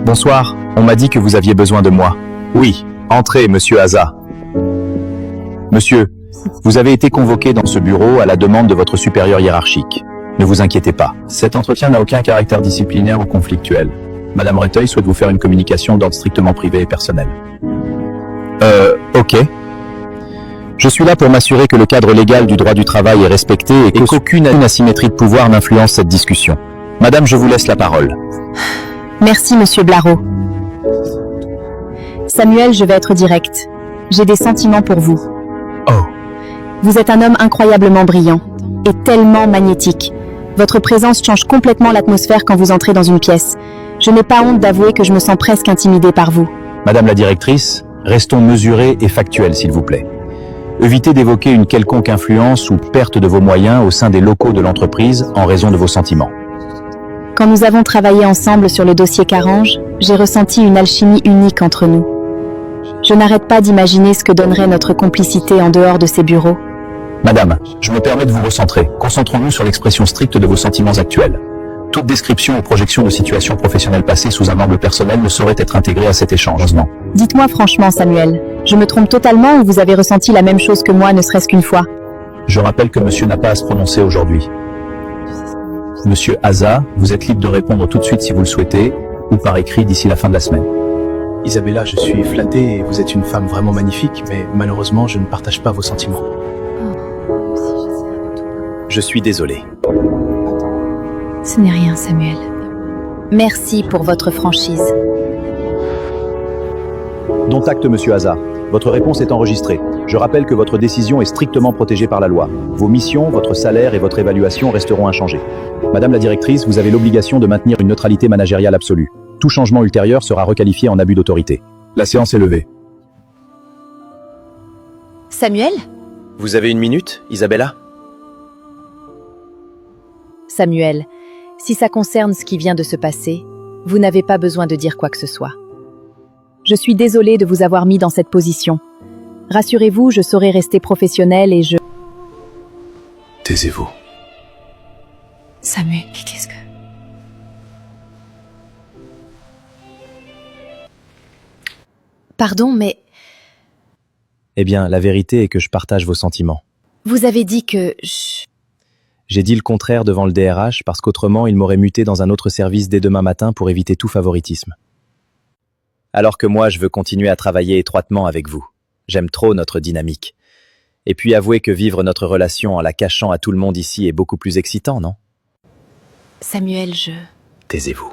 Bonsoir, on m'a dit que vous aviez besoin de moi. Oui, entrez, monsieur Haza. Monsieur, vous avez été convoqué dans ce bureau à la demande de votre supérieur hiérarchique. Ne vous inquiétez pas, cet entretien n'a aucun caractère disciplinaire ou conflictuel. Madame Reteuil souhaite vous faire une communication d'ordre strictement privé et personnel. Ok. Je suis là pour m'assurer que le cadre légal du droit du travail est respecté et qu'aucune asymétrie de pouvoir n'influence cette discussion. Madame, je vous laisse la parole. Merci, monsieur Blaro. Samuel, je vais être direct. J'ai des sentiments pour vous. Oh. Vous êtes un homme incroyablement brillant et tellement magnétique. Votre présence change complètement l'atmosphère quand vous entrez dans une pièce. Je n'ai pas honte d'avouer que je me sens presque intimidée par vous. Madame la directrice, restons mesurés et factuels, s'il vous plaît. Évitez d'évoquer une quelconque influence ou perte de vos moyens au sein des locaux de l'entreprise en raison de vos sentiments. Quand nous avons travaillé ensemble sur le dossier Carange, j'ai ressenti une alchimie unique entre nous. Je n'arrête pas d'imaginer ce que donnerait notre complicité en dehors de ces bureaux. Madame, je me permets de vous recentrer. Concentrons-nous sur l'expression stricte de vos sentiments actuels. Toute description ou projection de situations professionnelles passées sous un angle personnel ne saurait être intégrée à cet échange. Dites-moi franchement, Samuel, je me trompe totalement ou vous avez ressenti la même chose que moi, ne serait-ce qu'une fois? Je rappelle que monsieur n'a pas à se prononcer aujourd'hui. Monsieur Haza, vous êtes libre de répondre tout de suite si vous le souhaitez, ou par écrit d'ici la fin de la semaine. Isabella, je suis flatté et vous êtes une femme vraiment magnifique, mais malheureusement, je ne partage pas vos sentiments. Je suis désolé. Ce n'est rien, Samuel. Merci pour votre franchise. Dont acte, monsieur Haza. Votre réponse est enregistrée. Je rappelle que votre décision est strictement protégée par la loi. Vos missions, votre salaire et votre évaluation resteront inchangés. Madame la directrice, vous avez l'obligation de maintenir une neutralité managériale absolue. Tout changement ultérieur sera requalifié en abus d'autorité. La séance est levée. Samuel? Vous avez une minute, Isabella? Samuel, si ça concerne ce qui vient de se passer, vous n'avez pas besoin de dire quoi que ce soit. Je suis désolée de vous avoir mis dans cette position. Rassurez-vous, je saurai rester professionnelle et je... Taisez-vous. Samuel, qu'est-ce que... Pardon, mais... Eh bien, la vérité est que je partage vos sentiments. Vous avez dit que... J'ai dit le contraire devant le DRH parce qu'autrement, il m'aurait muté dans un autre service dès demain matin pour éviter tout favoritisme. Alors que moi, je veux continuer à travailler étroitement avec vous. J'aime trop notre dynamique. Et puis avouez que vivre notre relation en la cachant à tout le monde ici est beaucoup plus excitant, non? Samuel, Taisez-vous.